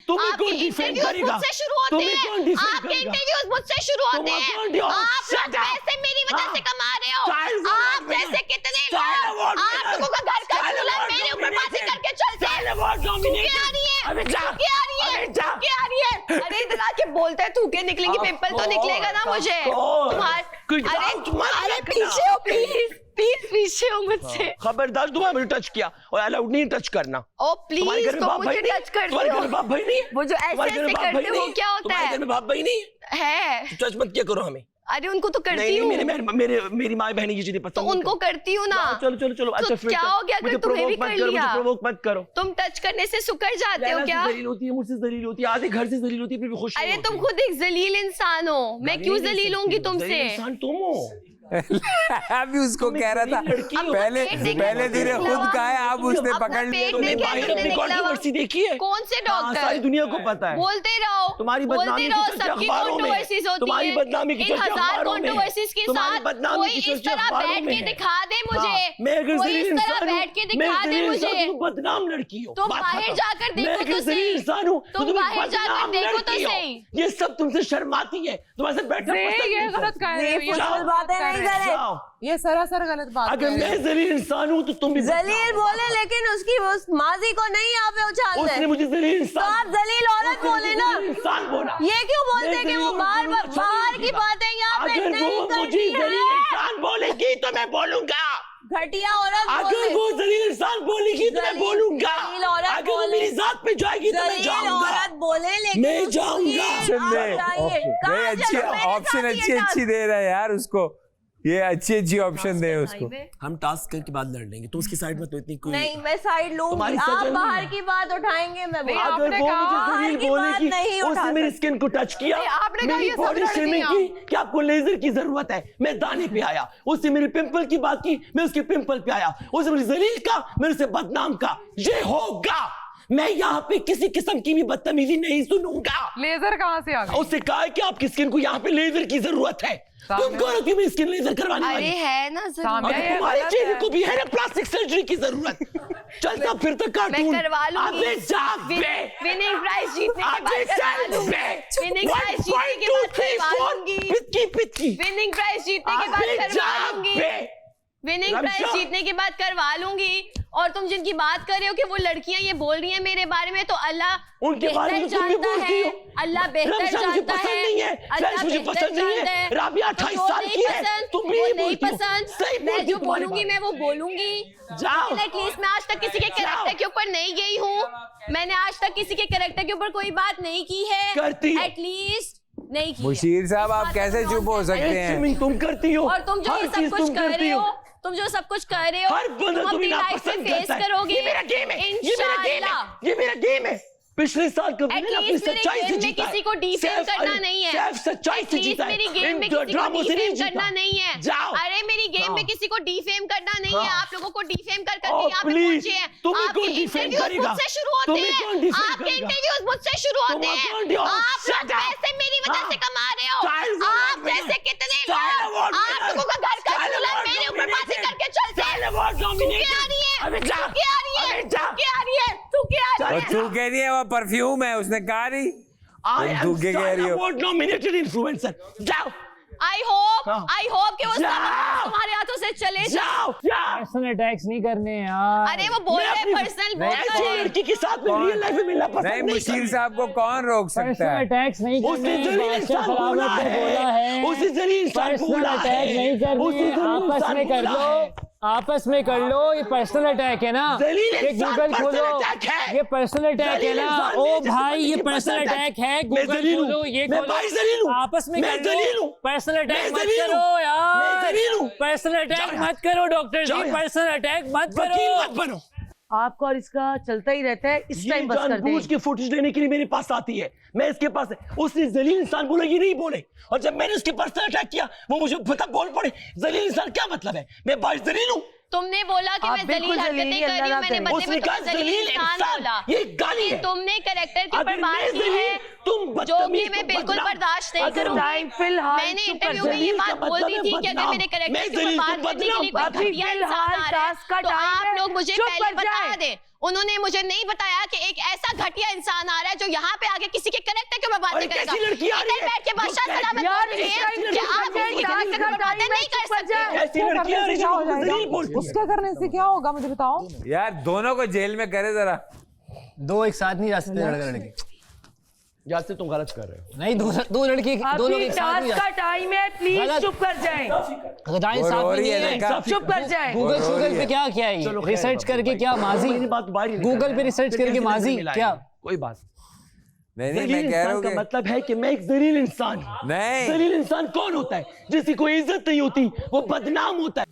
तुम्हें कौन डिफेंड करेगा? मुझसे शुरू होते तुम्हें हैं, कौन डिफेंड आपके करेगा? इंटरव्यूज मुझसे शुरू होते हैं। आप लोग पैसे मेरी वजह से कमा रहे हो। आप जैसे कितने लोग आप लोगों का घर का चूल्हा मेरे ऊपर बातें करके चलते हैं। थूके आ रही है, थूके आ रही है, थूके आ रही है। अरे इधर आके बोलता है थूके निकलेंगी, पिंपल तो निकलेगा ना मुझे। अरे पीछे हो प्लीज, प्लीज पीछे हो मुझसे। खबरदार, तुम्हें मुझे टच किया और अलाउड नहीं टच करना। ओ प्लीज तुम मुझे टच कर तुम्हारे घर में बाप भाई नहीं? वो जो ऐसे करते हो क्या होता है? तुम्हारे घर में बाप भाई नहीं है? टच मत क्या करो हमें। अरे उनको तो करती हूँ। मेरी माँ बहन की चीजें पसंद तो उनको करती हूँ ना। चलो चलो चलो। अच्छा फिर क्या हो गया अगर तुम्हें भी कर लिया? मुझे प्रोवोक मत करो। तुम टच करने से सुकर जाते हो क्या? जलील होती है, मुझसे जलील होती है, आधे घर से जलील होती है, फिर भी खुश। अरे तुम खुद एक जलील इंसान हो, मैं क्यों जलील होंगी तुमसे? इंसान तुम हो। अभी उसको कह रहा था पहले तूने खुद कहा है, अब उसने पकड़ लिया। तुमने बाहर अपनी कंट्रोवर्सी देखी है? कौन से डॉक्टर? सारी दुनिया को पता है। बोलते रहो, तुम्हारी बदनामी की चर्चा अखबारों में, तुम्हारी बदनामी की चर्चा अखबारों में, कंट्रोवर्सीज के साथ कोई इस तरह बैठ के दिखा दे मुझे, मैं अगर कोई इस तरह बैठ के दिखा दे मुझे। बदनाम लड़की हो। तुम बाहर जाकर देखो तो सही, तुम बाहर जाकर देखो तो सही। ये सब तुमसे शर्माती है, तुम्हारे बैठना ये गलत कह रहे हो, ये बातें नहीं करे। ये सरासर गलत बात अगर है। मैं जलील इंसान हूँ तो तुम भी जलील बोले, लेकिन उसकी उस माजी को नहीं यहाँ पे उछाल उसने दे। मुझे जलील तो इंसान, आप जलील औरत बोले ना। इंसान बोला। ये क्यों बोलते हैं कि वो बाहर की बातें यहाँ पे अगर नहीं वो मुझे करती जलील है? इंसान बोलेगी तो मैं बोलूंगा। घटिया औरत अगर बोले। वो जलील इंसान बोलेगी तो मैं बोलूंगा। जलील औरत अगर वो बोले। मेरी जात पे जाएगी तो मैं जलील जाऊंगा। औरत बोले, लेकिन मैं उसकी जाऊंगा। आप जाइए। कहाँ अच्छी जाना? मेरे ऑप्शन साथ ये अच्छी दे रहा है यार उसको। ये अच्छी ऑप्शन दे उसको। हम टास्क करके बाद लड़ लेंगे, तो उसकी साइड में तो इतनी कोई नहीं, मैं साइड लूंगी। तुम्हारी आप सजन बाहर नहीं की बात उठाएंगे, मैं अगर आपने वो कहा मुझे जलील की बात बोलेगी, नहीं उठा उसने मेरी स्किन को टच किया, आपने कहा मेरी ये सब बॉडी शेमिंग लड़कियां। की कि आपको लेजर की जरूरत है, मैं दाने पे आया। उसने मेरे पिंपल की बात की, मैं उसके पिंपल पे आया। उसने मुझे जलील का, मैंने उसे बदनाम का। ये होगा। मैं यहाँ पे किसी किस्म की भी बदतमीजी नहीं सुनूंगा। लेजर कहाँ से आ गया? उससे कहा है कि आपकी स्किन को यहाँ पे लेजर की जरूरत है। तुम कह रहे हो कि मैं स्किन लेजर करवाने वाली? अरे है ना जरूर। तुम्हारे चेहरे को भी है ना प्लास्टिक सर्जरी की जरूरत। चलता फिरता कार्टून मैं करवा लूंगी। अबे जा बे। विनिंग प्राइज जीतने के अबे बाद करवा चल लूंगी। बे। विनिंग प्राइज जीतने के बाद करवा लूंगी। पिटकी विनिंग प्राइज जीतने के बाद अबे करवा जा लूंगी। बे। विनिंग प्राइज जीतने के बाद करवा लूंगी। और तुम जिनकी बात कर रहे हो कि वो लड़कियां ये बोल रही हैं मेरे बारे में, तो अल्लाह उनके बारे में बेहतर तुम भी जानता बोलती है। हो। अल्लाह बेहतर रमजान मुझे जानता पसंद है। नहीं है। अल्लाह मुझे बेहतर पसंद नहीं है। जानता है। राबिया 28 साल की है। तुम भी वो यही नहीं बोलती हो। पसंद। सही मैं बोलती जो हो तुम्हारे बोलूंगी बारे मैं वो बोलूंगी। जाओ। एटलीस्ट मैं आज तक किसी के कैरेक्टर के ऊपर नहीं गई हूँ। मैंने आज तक किसी के कैरेक्टर के ऊपर कोई बात नहीं की है। करती हो। एटलीस्ट नहीं की है। मुशीर साहब, आप कैसे चुप हो सकते हैं? स्विमिंग तुम करती हो। और तुम जो हर ये सब चीज कुछ तुम कर करती रहे हो, तुम जो सब कुछ कर रहे हो, हर बंदा तुम अपनी तुम्हें लाइफ में नापसंद फेस करता है। करोगे। ये मेरा गेम है। ये मेरा गेम है। इंशाल्लाह। ये मेरा गेम है। पिछले साल कभी मैंने अपनी एटलीस्ट मेरे सच्चाई से गेम में जीता है। किसी को डिफेम करना नहीं है। सिर्फ सच्चाई से जीता है। मेरी गेम में इन किसी को ड्रामों से नहीं डिफेम करना जीता। नहीं है। जाओ। अरे मेरी गेम में किसी को डिफेम करना नहीं है। हाँ। आप लोगों को डिफेम कर Oh, करके यहाँ पे please, पहुंचे हैं। तुम्हें आपके कौन defame इंटरव्यूज करेगा? मुझसे शुरू होते तुम्हें कौन हैं। defame आपके करेगा? इंटरव्यूज मुझसे शुरू होते तुम्हें हैं। कौन defame- आप लोग Shut up. पैसे मेरी वजह से कमा रहे हो। Child award आप winner. जैसे कितने Child लोग award आप winner. लोगों का घर का Child चूल्हा award मेरे ऊपर बातें nominated. करके चलते Child हैं। award तू nominated. क्या आ रही है? अबे जा। तू क्या आ रही है? अबे जा। तू क्या आ रही है? तू क्या आ रही और है? तू कह रही है वो परफ्यूम है, उसने कहा नहीं। I तुम am तू क्या कह रही हो? award nominated influencer. जाओ। आई होप कि वो सब जाओ। तुम्हारे हाथों से चले जाए। जाओ। जाओ। पर्सनल अटैक्स नहीं करने यार। अरे वो बोल रहे हैं पर्सनल बोल ऐसी रहे हैं। लड़की के साथ में रियल लाइफ में मिलना नहीं, पसंद नहीं मुशीर करता। साहब को कौन रोक सकता पर्सनल है? अटैक्स नहीं उसने करने। जलील बादशाह इंसान बोला सलामत ने बोला है। है उसे जलील इंसान पर्सनल बोला अटैक है। नहीं उसे करने। जलील आपस इंसान में कर बोला है। लो, आपस में कर लो। ये पर्सनल अटैक है ना, जलील ये इंसान गूगल पर्सनल खोलो, अटैक है। ये पर्सनल अटैक है जलील ना। इंसान ओ मेरे जैसे भाई बंदे ये की पर्सनल पर्सनल अटैक है। मैं गूगल जलील हूँ। खोलो, ये मैं खोलो, भाई जलील हूँ। आपस में मैं कर जलील लो। हूँ। पर्सनल मैं अटैक मत जलील करो हूँ। मैं यार। जलील हूँ। पर्सनल जाओ अटैक यार। मत करो डॉक्टर जाओ जी, यार। पर्सनल अटैक मत वकील मत करो। बनो। आपका और इसका चलता ही रहता है। इस टाइम बस कर जानबूझ दे। के फुटेज लेने के लिए मेरे पास आती है। मैं इसके पास उसने जलील इंसान बोला, ये नहीं बोले। और जब मैंने उसके पर्सनल अटैक किया, वो मुझे पता बोल पड़े जलील इंसान क्या मतलब है। मैं भाई जलील हूँ। तुमने बोला कि आप मैं बिल्कुल जलील हरकतें जलीली कर रही हूँ, अल्लाह मैंने करे। बदले उसने में कहा तुम्हें जलील जलील इंसान इंसान, बोला। ये गाली है। तुमने कैरेक्टर के अगर ऊपर बात मैं की जलील, है तुम जो बदतमीज, कि मैं तुम बिल्कुल बदनाम। बर्दाश्त नहीं अगर करूंगी। टाइम फिलहाल मैंने चुप कर इंटरव्यू में ये जलील बात का बोल दी मतलब थी है कि अगर बदनाम। मेरे कैरेक्टर मैं के ऊपर जलील, बात तुम करने के लिए बदनाम। कोई अभी घटिया फिलहाल इंसान आ रहा टास्क का है तो टाइम आप है। लोग मुझे चुप पहले कर बता जाए। दें। उन्होंने मुझे नहीं बताया कि एक ऐसा घटिया इंसान आ रहा है जो यहाँ पे आके किसी के करेक्टर के ऊपर बातें करेगा। कैसी लड़की आ रही है? इधर बैठ के बादशाह सलामत बोल रही है कि आप किसी के करेक्टर के ऊपर बातें नहीं कर सकते। ऐसी लड़की आ रही है क्या हो जो जलील जाएगा? बोलती है। उसका करने से क्या होगा मुझे बताओ। यार दोनों को जेल में करे जरा। दो एक साथ नहीं जा सकते लड़का लड़की। जैसे तुम गलत कर रहे हो। नहीं दो लड़की दो लोग अभी एक साथ नहीं टास्क जा का टाइम है, प्लीज गलत। चुप कर जाएं। गदाई और साथ में रही नहीं है है। देखा। चुप कर जाएं। गूगल शूगल पे क्या किया है? चलो, खैर, रिसर्च बाबा, करके क्या माजी? मेरी बात बाहर ही निकल गूगल रहा पे है। रिसर्च फिर करके किसी माजी से मिलाएंगे। क्या? कोई बात नहीं जलील मैं कह रहा इंसान हूँ का कि मतलब है कि मैं एक जलील इंसान हूँ। नहीं। जलील इंसान कौन होता है? जिसकी कोई इज्जत नहीं होती, वो बदनाम होता है।